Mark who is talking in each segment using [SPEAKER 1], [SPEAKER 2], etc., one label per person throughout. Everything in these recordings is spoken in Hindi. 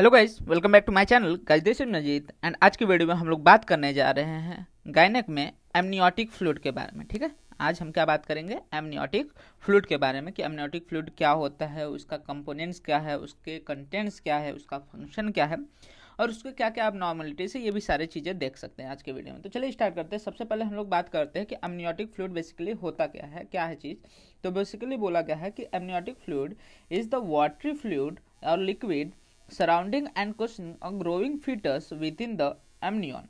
[SPEAKER 1] Hello guys, welcome back to my channel guys. This is Najeed and आज की वीडियो में हम लोग बात करने जा रहे हैं गायनेक में एमनियोटिक फ्लूइड के बारे में। ठीक है, आज हम क्या बात करेंगे एमनियोटिक फ्लूइड के बारे में कि एमनियोटिक फ्लूइड क्या होता है, उसका कंपोनेंट्स क्या है, उसके कंटेंट्स क्या है, उसका फंक्शन क्या है और उसके क्या क्या नॉर्मलिटीज है, ये भी सारी चीज़ें देख सकते हैं आज के वीडियो में। तो चलिए स्टार्ट करते हैं। सबसे पहले हम लोग बात करते हैं कि एमनियोटिक फ्लूइड बेसिकली होता क्या है चीज़। तो बेसिकली बोला गया है कि amniotic fluid is the watery fluid और liquid surrounding and cushioning a growing foetus within the amnion.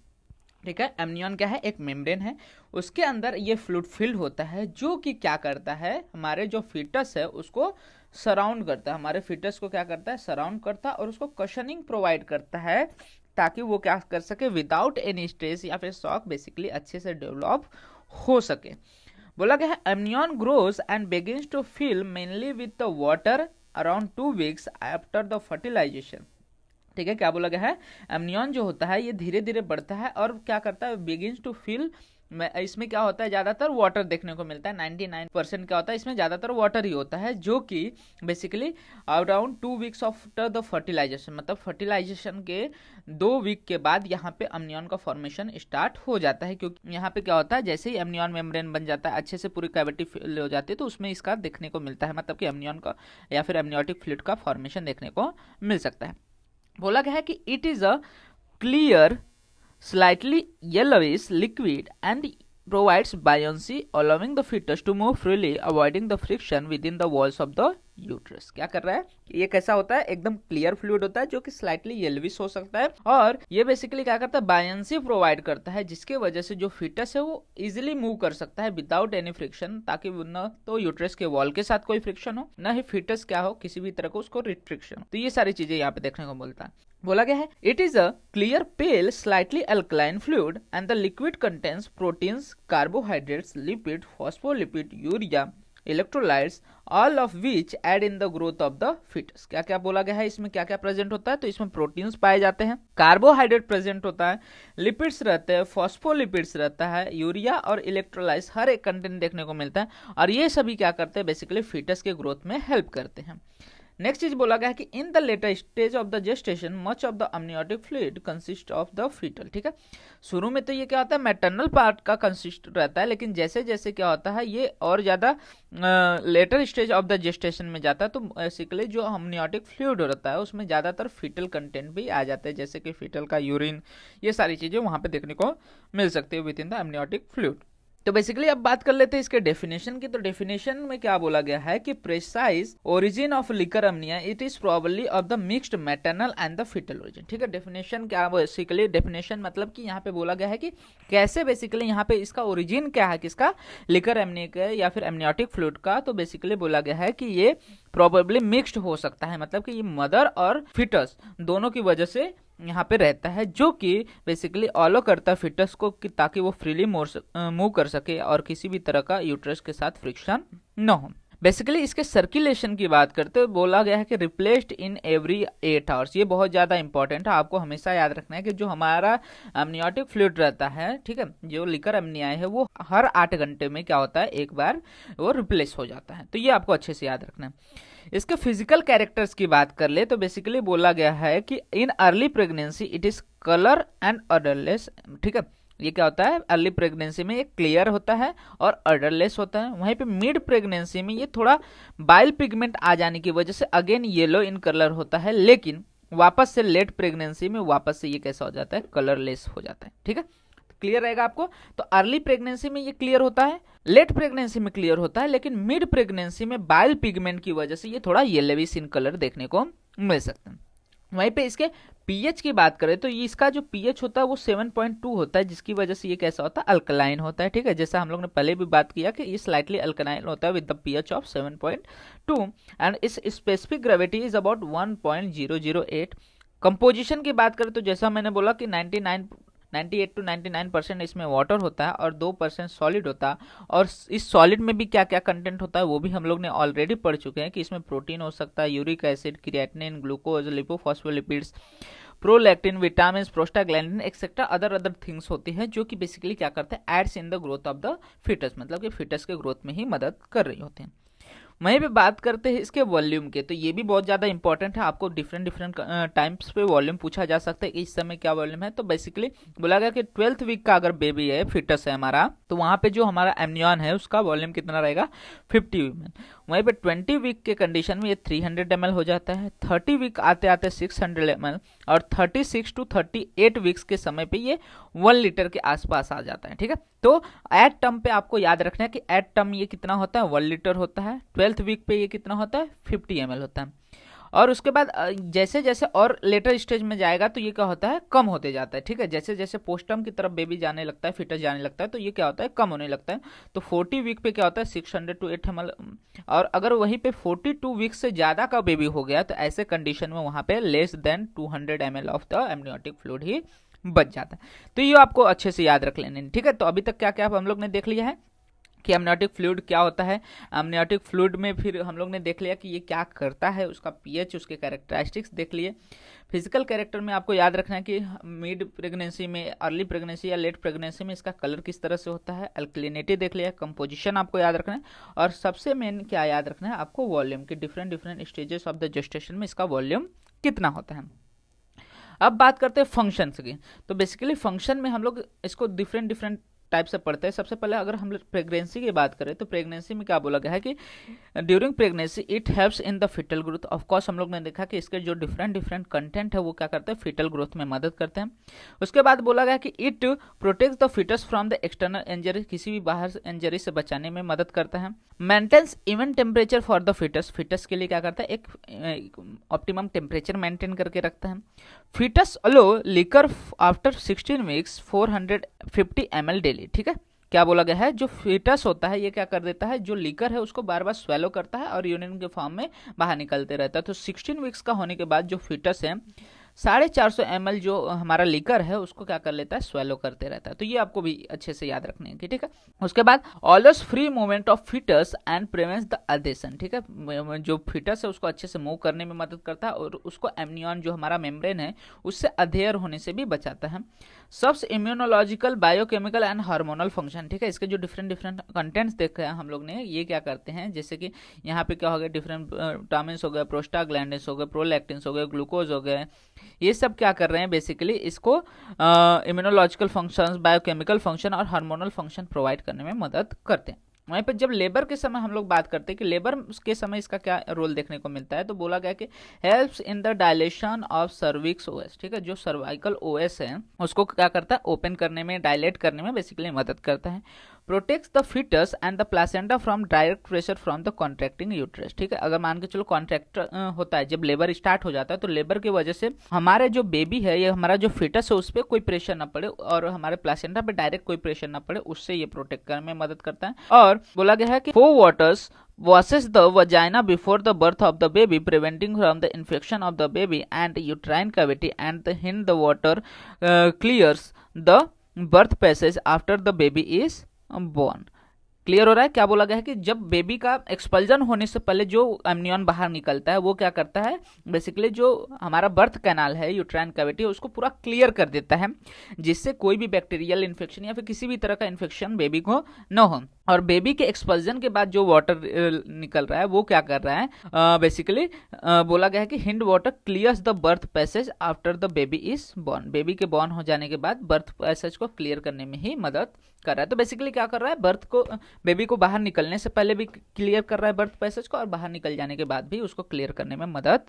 [SPEAKER 1] ठीक है, एमनियन क्या है? एक मेम्ब्रेन है, उसके अंदर ये फ्लूइड फिल्ड होता है जो कि क्या करता है, हमारे जो फीटस है उसको सराउंड करता है। हमारे फीटस को क्या करता है? सराउंड करता है और उसको कशनिंग प्रोवाइड करता है ताकि वो क्या कर सके, विदाउट एनी स्ट्रेस या फिर शॉक बेसिकली अच्छे से डेवलप हो सके। बोला गया है amnion grows and begins to fill mainly with the water around 2 weeks after the fertilization. ठीक है, क्या बोला गया है? एमनियन जो होता है ये धीरे धीरे बढ़ता है और क्या करता है, बिगिंस टू फिल। इसमें क्या होता है, ज़्यादातर वाटर देखने को मिलता है। 99% क्या होता है, इसमें ज़्यादातर वाटर ही होता है, जो कि basically around 2 weeks after the fertilization, मतलब फर्टिलाइजेशन के 2 वीक के बाद यहाँ पे एमनियन का फॉर्मेशन स्टार्ट हो जाता है। क्योंकि यहाँ पे क्या होता है, जैसे ही एमनियन मेम्ब्रेन बन जाता है, अच्छे से पूरी कैविटी फिल हो जाती है, तो उसमें इसका देखने को मिलता है, मतलब कि एमनियन का या फिर एमनियोटिक फ्लूइड का फॉर्मेशन देखने को मिल सकता है। बोला गया है कि it is a clear slightly yellowish liquid and provides buoyancy allowing the fetus to move freely avoiding the friction within the walls of the uterus. क्या कर रहा है, ये कैसा होता है? एकदम क्लियर फ्लूइड होता है जो कि स्लाइटली येलोविश हो सकता है और ये बेसिकली क्या करता है, बायंसी प्रोवाइड करता है, जिसके वजह से जो फीटस है वो इजीली मूव कर सकता है विदाउट एनी फ्रिक्शन, ताकि न तो यूट्रस के वॉल के साथ कोई फ्रिक्शन हो, न ही फीटस क्या हो, किसी भी तरह को उसको रिस्ट्रिक्शन हो। तो ये सारी चीजें यहाँ पे देखने को मिलता है। बोला गया है it is a clear pale slightly alkaline fluid and the liquid contains proteins, carbohydrates, lipid, phospholipid, urea, electrolytes, all of which aid in the growth of the foetus. क्या क्या बोला गया है, इसमें क्या क्या प्रेजेंट होता है? तो इसमें प्रोटीन्स पाए जाते हैं, कार्बोहाइड्रेट प्रेजेंट होता है, लिपिड्स रहते हैं, फॉस्फोलिपिड्स रहता है, यूरिया और इलेक्ट्रोलाइट्स, हर एक कंटेंट देखने को मिलता है और ये सभी क्या करते हैं, बेसिकली फिटस के ग्रोथ में हेल्प करते हैं। नेक्स्ट चीज बोला गया है कि in the later stage of the gestation much of the amniotic fluid consist of the foetal. ठीक है, शुरू में तो ये क्या होता है, मैटरनल पार्ट का कंसिस्ट रहता है, लेकिन जैसे जैसे क्या होता है ये और ज्यादा letter stage of the gestation में जाता है, तो बेसिकली जो अमनियोटिक फ्लूइड रहता है उसमें ज्यादातर फीटल कंटेंट भी आ जाते हैं, जैसे कि फीटल का यूरिन, ये सारी चीजें वहां पे देखने को मिल सकती है within the amniotic fluid. तो बेसिकली अब बात कर लेते हैं इसके डेफिनेशन की। तो डेफिनेशन में क्या बोला गया है कि precise origin of liquor amnii it is probably of the mixed maternal and the foetal origin. ठीक है, डेफिनेशन क्या, बेसिकली डेफिनेशन मतलब कि यहाँ पे बोला गया है कि कैसे बेसिकली यहाँ पे इसका ओरिजिन क्या है, किसका, लिकर अमनिया का या फिर एमनियोटिक फ्लूइड का। तो बेसिकली बोला गया है कि ये प्रोबेबली मिक्स्ड हो सकता है, मतलब कि ये मदर और फिटस दोनों की वजह से यहाँ पे रहता है, जो कि बेसिकली ऑलो करता है फिटस को कि ताकि वो फ्रीली मूव कर सके और किसी भी तरह का यूट्रस के साथ फ्रिक्शन न हो। बेसिकली इसके सर्कुलेशन की बात करते हुए बोला गया है कि रिप्लेस्ड इन एवरी 8 आवर्स। ये बहुत ज़्यादा इंपॉर्टेंट है, आपको हमेशा याद रखना है कि जो हमारा अमनियोटिक फ्लूइड रहता है, ठीक है, जो लिकर अमनिया है वो हर 8 घंटे में क्या होता है, एक बार वो रिप्लेस हो जाता है। तो ये आपको अच्छे से याद रखना है। इसके फिजिकल कैरेक्टर्स की बात कर ले तो बेसिकली बोला गया है कि in early pregnancy it is colour and odourless. ठीक है, ये क्या होता है, अर्ली प्रेगनेंसी में ये क्लियर होता है और अडरलेस होता है। वहीं पे मिड प्रेगनेंसी में ये थोड़ा बाइल पिगमेंट आ जाने की वजह से अगेन येलो इन कलर होता है, लेकिन वापस से लेट प्रेगनेंसी में वापस से ये कैसा हो जाता है, कलरलेस हो जाता है। ठीक है, क्लियर रहेगा आपको। तो अर्ली प्रेगनेंसी में ये क्लियर होता है, लेट प्रेगनेंसी में क्लियर होता है, लेकिन मिड प्रेगनेंसी में बाइल पिगमेंट की वजह से ये थोड़ा येलोविश इन कलर देखने को मिल सकता है। वहीं पे इसके पीएच की बात करें तो ये इसका जो पीएच होता है वो 7.2 होता है, जिसकी वजह से ये कैसा होता है, अल्कलाइन होता है। ठीक है, जैसा हम लोग ने पहले भी बात किया कि ये स्लाइटली अल्कलाइन होता है with the pH of 7.2 and its specific gravity is about 1.008। Composition की बात करें तो जैसा मैंने बोला कि 98 to 99% इसमें वाटर होता है और 2% सॉलिड होता है। और इस सॉलिड में भी क्या क्या कंटेंट होता है वो भी हम लोग ने ऑलरेडी पढ़ चुके हैं कि इसमें प्रोटीन हो सकता है, uric acid, creatinine, glucose, lipophospholipids, prolactin, vitamin, prostaglandin etcetera other things होती है, जो कि बेसिकली क्या करते हैं, aids in the growth of the foetus, मतलब कि फिटस के ग्रोथ में ही मदद कर रही होती हैं। वहीं पे बात करते हैं इसके वॉल्यूम के, तो ये भी बहुत ज़्यादा इंपॉर्टेंट है, आपको डिफरेंट डिफरेंट टाइम्स पे वॉल्यूम पूछा जा सकता है कि इस समय क्या वॉल्यूम है। तो बेसिकली बोला गया कि 12th वीक का अगर बेबी है, फिटस है हमारा, तो वहाँ पे जो हमारा एमनियन है उसका वॉल्यूम कितना रहेगा 50 ml। वहीं पे 20 वीक के कंडीशन में ये 300 ml हो जाता है, 30 वीक आते आते 600 ml, और 36 टू 38 वीक्स के समय पे ये 1 लीटर के आसपास आ जाता है। ठीक है, तो एट टर्म पे आपको याद रखना है कि एट टर्म ये कितना होता है 1 लीटर होता है, 12th वीक पे ये कितना होता है 50 ml होता है। और उसके बाद जैसे जैसे और लेटर स्टेज में जाएगा तो ये क्या होता है कम होते जाता है। ठीक है, जैसे जैसे पोस्टम की तरफ बेबी जाने लगता है, फिटस जाने लगता है, तो ये क्या होता है कम होने लगता है। तो 40 वीक पे क्या होता है 600 टू 8 ml, और अगर वहीं पे 42 वीक से ज़्यादा का बेबी हो गया तो ऐसे कंडीशन में वहाँ पे less than 200 ml of the amniotic fluid ही बच जाता है। तो ये आपको अच्छे से याद रख लेने। ठीक है, तो अभी तक क्या क्या हम लोग ने देख लिया है कि एमनियोटिक फ्लूइड क्या होता है। एमनियोटिक फ्लूइड में फिर हम लोग ने देख लिया कि ये क्या करता है, उसका पीएच, उसके कैरेक्टरिस्टिक्स देख लिए। फिजिकल कैरेक्टर में आपको याद रखना है कि मिड प्रेगनेंसी में, अर्ली प्रेगनेंसी या लेट प्रेगनेंसी में इसका कलर किस तरह से होता है। अल्कलिनिटी देख लिया, कंपोजिशन आपको याद रखना है, और सबसे मेन क्या याद रखना है आपको वॉल्यूम की, different different stages of the gestation में इसका वॉल्यूम कितना होता है। अब बात करते हैं फंक्शंस की। तो बेसिकली फंक्शन में हम लोग इसको डिफरेंट डिफरेंट टाइप से पढ़ते हैं। सबसे पहले अगर हम लोग प्रेगनेंसी की बात करें तो प्रेगनेंसी में क्या बोला गया है कि during pregnancy it helps in the foetal growth. Of course हम लोग ने देखा कि इसके जो डिफरेंट डिफरेंट कंटेंट है वो क्या करते हैं फिटल ग्रोथ में मदद करते हैं। उसके बाद बोला गया कि it protects the foetus from the external injury, किसी भी बाहर इंजरी से बचाने में मदद करता है। Maintains even temperature for the foetus, foetus के लिए क्या करता है एक ऑप्टिमम टेम्परेचर मेंटेन करके रखता है। Foetus allow liquor after 16 weeks 450 ml daily. ठीक है, क्या बोला गया है जो फिटस होता है ये क्या कर देता है, जो लीकर है उसको बार बार स्वेलो करता है और यूरिन के फॉर्म में बाहर निकलते रहता है। तो 16 वीक्स का होने के बाद जो फिटस है 450 ml जो हमारा लीकर है उसको क्या कर लेता है स्वेलो करते रहता है। तो ये आपको भी अच्छे से याद रखने की। ठीक है, उसके बाद always free movement of foetus and prevents the adhesion. ठीक है, जो फिटस है उसको अच्छे से मूव करने में मदद करता है और उसको एमनियन जो हमारा मेम्ब्रेन है उससे अधेयर होने से भी बचाता है। सबस immunological, biochemical and hormonal function. ठीक है, इसके जो डिफरेंट डिफरेंट कंटेंट्स देखे हैं हम लोग ने, ये क्या करते हैं, जैसे कि यहाँ पे क्या हो गया डिफरेंट विटामिन्स हो गए, प्रोस्टाग्लैंडिन्स हो गए, प्रोलैक्टिन्स हो गए, ग्लूकोज हो गए, ये सब क्या कर रहे हैं बेसिकली इसको इम्यूनोलॉजिकल फंक्शंस, बायोकेमिकल फंक्शन और हार्मोनल फंक्शन प्रोवाइड करने में मदद करते हैं। वहीं पर जब लेबर के समय हम लोग बात करते हैं कि लेबर के समय इसका क्या रोल देखने को मिलता है, तो बोला गया कि helps in the dilation of cervix OS. ठीक है, जो सर्वाइकल ओएस है उसको क्या करता है ओपन करने में, डायलेट करने में बेसिकली मदद करता है। Protects the foetus and the placenta from direct pressure from the contracting uterus. ठीक है, अगर मान के चलो कॉन्ट्रैक्ट होता है, जब लेबर स्टार्ट हो जाता है तो लेबर की वजह से हमारे जो बेबी है या हमारा जो फिटस है उस पर कोई प्रेशर ना पड़े और हमारे प्लासेंटा पे डायरेक्ट कोई प्रेशर ना पड़े, उससे ये प्रोटेक्ट करने में मदद करता है। और बोला गया है कि 4 waters washes the vagina before the birth of the baby, preventing from the infection of the baby and uterine cavity, and hence the water clears the birth passage after the baby is born। Clear हो रहा है, क्या बोला गया है कि जब बेबी का एक्सपल्जन होने से पहले जो एमनियन बाहर निकलता है वो क्या करता है बेसिकली जो हमारा बर्थ कैनाल है, यूट्राइन कैविटी, उसको पूरा क्लियर कर देता है, जिससे कोई भी बैक्टीरियल इन्फेक्शन या फिर किसी भी तरह का इन्फेक्शन बेबी को न हो। और बेबी के एक्सपल्जन के बाद जो वाटर निकल रहा है वो क्या कर रहा है बेसिकली बोला गया है कि hind water clears the birth passage after the baby is born. Baby के बॉर्न हो जाने के बाद बर्थ पैसेज को क्लियर करने में ही मदद कर रहा है। तो बेसिकली क्या कर रहा है, बर्थ को, बेबी को बाहर निकलने से पहले भी क्लियर कर रहा है बर्थ पैसेज को, और बाहर निकल जाने के बाद भी उसको क्लियर करने में मदद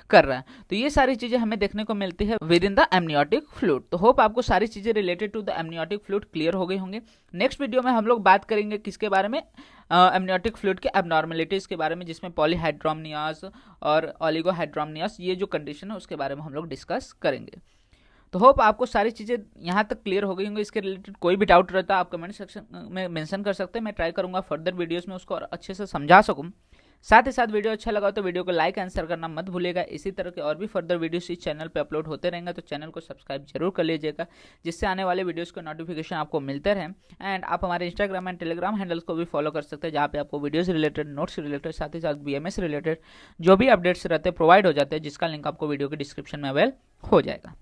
[SPEAKER 1] कर रहा है। तो ये सारी चीजें हमें देखने को मिलती है within the amniotic fluid. तो होप आपको सारी चीजें related to the amniotic fluid clear हो गई होंगे। नेक्स्ट वीडियो में हम लोग बात करेंगे किसके बारे में, एमनियोटिक फ्लूइड के एबनॉर्मेलिटीज के बारे में, जिसमें पॉलीहाइड्रोमनियास और ओलिगोहाइड्रोमनियास ये जो कंडीशन है उसके बारे में हम लोग डिस्कस करेंगे। तो होप आपको सारी चीज़ें यहाँ तक क्लियर हो गई होंगी। इसके रिलेटेड कोई भी डाउट रहता है आप कमेंट सेक्शन में मेंशन कर सकते हैं, मैं ट्राई करूँगा फर्दर वीडियोस में उसको और अच्छे से समझा सकूँ। साथ ही साथ वीडियो अच्छा लगा तो वीडियो को लाइक एंड शेयर करना मत भूलिएगा। इसी तरह के और भी फर्दर वीडियोस इस चैनल पे अपलोड होते रहेंगे, तो चैनल को सब्सक्राइब जरूर कर लीजिएगा, जिससे आने वाले वीडियोस के नोटिफिकेशन आपको मिलते रहें। एंड आप हमारे इंस्टाग्राम एंड टेलीग्राम हैंडल्स को भी फॉलो कर सकते हैं, जहाँ पे आपको वीडियोस रिलेटेड, नोट्स रिलेटेड, साथ ही साथ BMS रिलेटेड जो भी अपडेट्स रहते हैं प्रोवाइड हो जाते हैं, जिसका लिंक आपको वीडियो के डिस्क्रिप्शन में अवेल हो जाएगा।